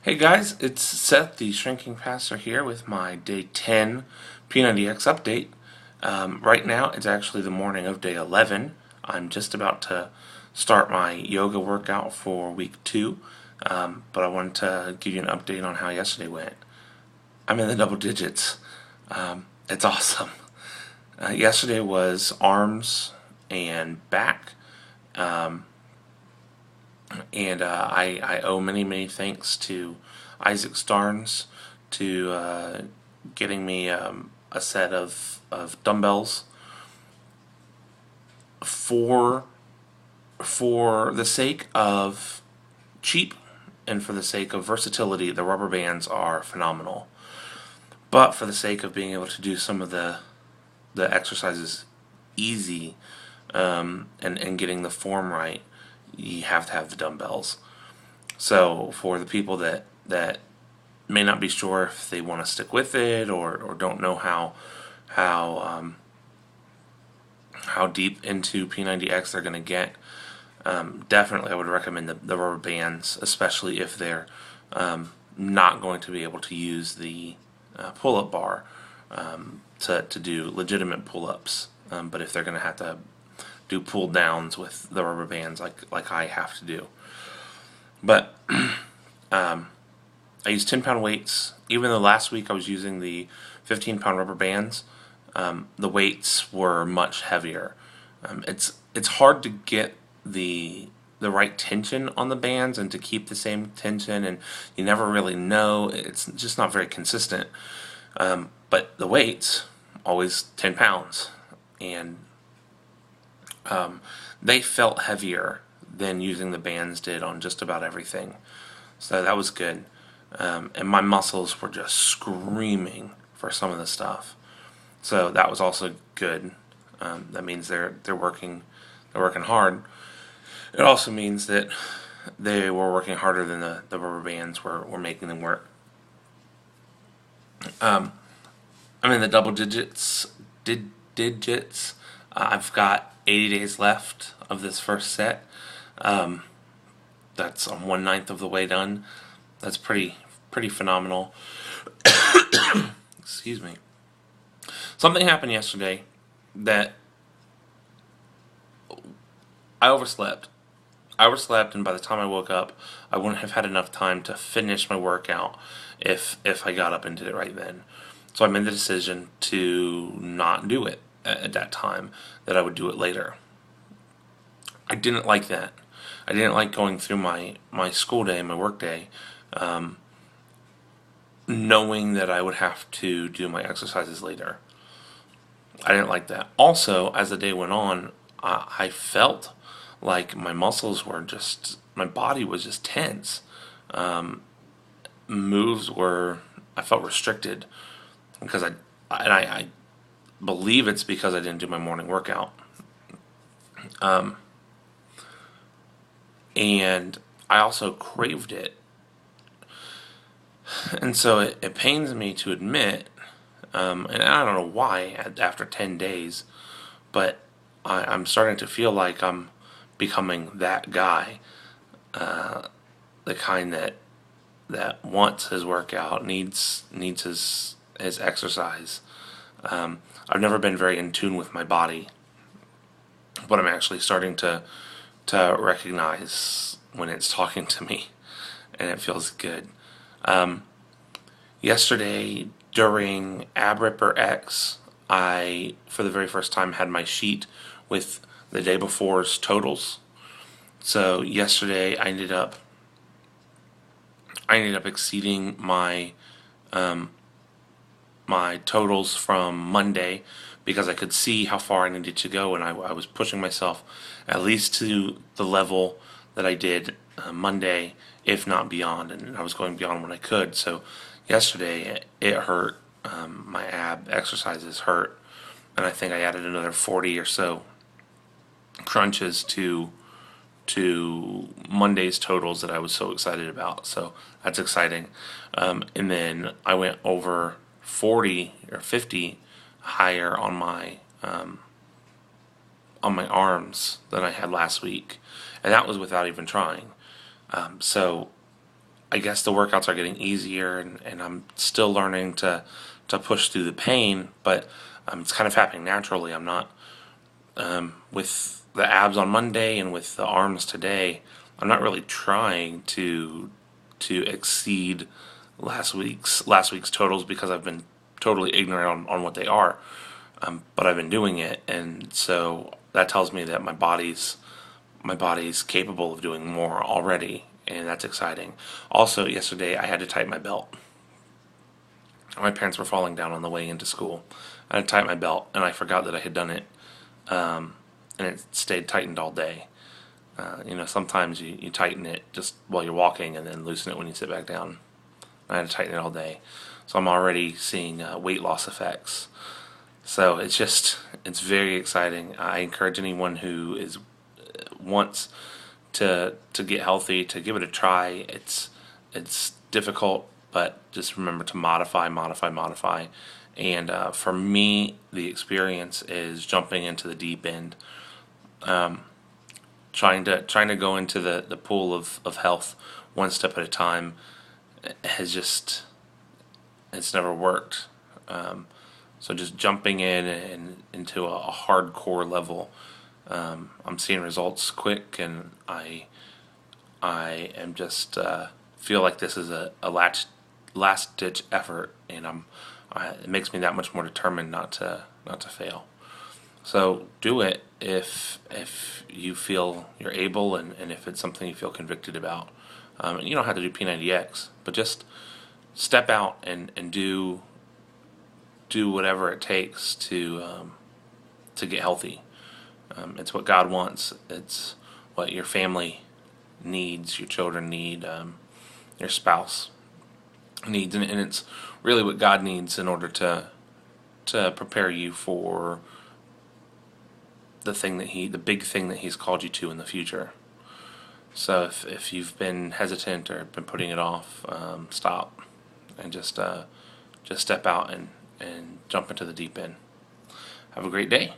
Hey guys, it's Seth, the Shrinking Pastor here with my day 10 P90X update. Right now, it's actually the morning of day 11. I'm just about to start my yoga workout for week 2, but I wanted to give you an update on how yesterday went. I'm in the double digits. It's awesome. Yesterday was arms and back. And I owe many thanks to Isaac Starnes to getting me a set of dumbbells for the sake of cheap and for the sake of versatility. The rubber bands are phenomenal, but for the sake of being able to do some of the exercises easy, and getting the form right, you have to have the dumbbells. So for the people that may not be sure if they want to stick with it, or don't know how deep into P90X they're going to get, definitely I would recommend the rubber bands, especially if they're not going to be able to use the pull-up bar to do legitimate pull-ups. But if they're going to have to do pull downs with the rubber bands like I have to do. But I used 10-pound weights. Even though last week I was using the 15-pound rubber bands, the weights were much heavier. It's hard to get the right tension on the bands and to keep the same tension, and you never really know. It's just not very consistent. But the weights, always 10 pounds, and they felt heavier than using the bands did on just about everything. So that was good. And my muscles were just screaming for some of the stuff. So that was also good. That means they're working hard. It also means that they were working harder than the rubber bands were making them work. I'm in the double digits. I've got 80 days left of this first set. That's on 1/9 of the way done. That's pretty phenomenal. Excuse me. Something happened yesterday that I overslept. And by the time I woke up, I wouldn't have had enough time to finish my workout if I got up and did it right then. So I made the decision to not do it at that time, that I would do it later. I didn't like that. I didn't like going through my school day, my work day, knowing that I would have to do my exercises later. I didn't like that. Also, as the day went on, I felt like my muscles were my body was just tense. Moves I felt restricted because I believe it's because I didn't do my morning workout. And I also craved it. And so it pains me to admit, and I don't know why after 10 days, but I'm starting to feel like I'm becoming that guy, the kind that wants his workout, needs his exercise. I've never been very in tune with my body, but I'm actually starting to recognize when it's talking to me, and it feels good. Yesterday during Ab Ripper X, I, for the very first time, had my sheet with the day before's totals. So yesterday I ended up exceeding my my totals from Monday, because I could see how far I needed to go, and I was pushing myself at least to the level that I did Monday, if not beyond, and I was going beyond when I could. So yesterday it hurt. My ab exercises hurt, and I think I added another 40 or so crunches to Monday's totals that I was so excited about. So that's exciting. And then I went over 40 or 50 higher on my arms than I had last week, and that was without even trying. So I guess the workouts are getting easier, and I'm still learning to push through the pain, but it's kind of happening naturally. I'm not with the abs on Monday and with the arms today. I'm not really trying to exceed last week's totals because I've been totally ignorant on what they are. But I've been doing it, and so that tells me that my body's capable of doing more already, and that's exciting. Also, yesterday I had to tighten my belt. My pants were falling down on the way into school. I had to tighten my belt, and I forgot that I had done it, and it stayed tightened all day. Sometimes you tighten it just while you're walking and then loosen it when you sit back down. I had to tighten it all day. So I'm already seeing weight loss effects. So it's very exciting. I encourage anyone who wants to get healthy to give it a try. It's difficult, but just remember to modify, modify, modify. And for me, the experience is jumping into the deep end, trying to go into the pool of health one step at a time it's never worked. So just jumping in and into a hardcore level, I'm seeing results quick, and I am just feel like this is a last ditch effort, and it makes me that much more determined not to fail. So do it if you feel you're able, and if it's something you feel convicted about. And you don't have to do P90X, but just step out and do whatever it takes to get healthy. It's what God wants. It's what your family needs, your children need, your spouse needs, and it's really what God needs in order to prepare you for the big thing that He's called you to in the future. So if you've been hesitant or been putting it off, stop and just step out and jump into the deep end. Have a great day.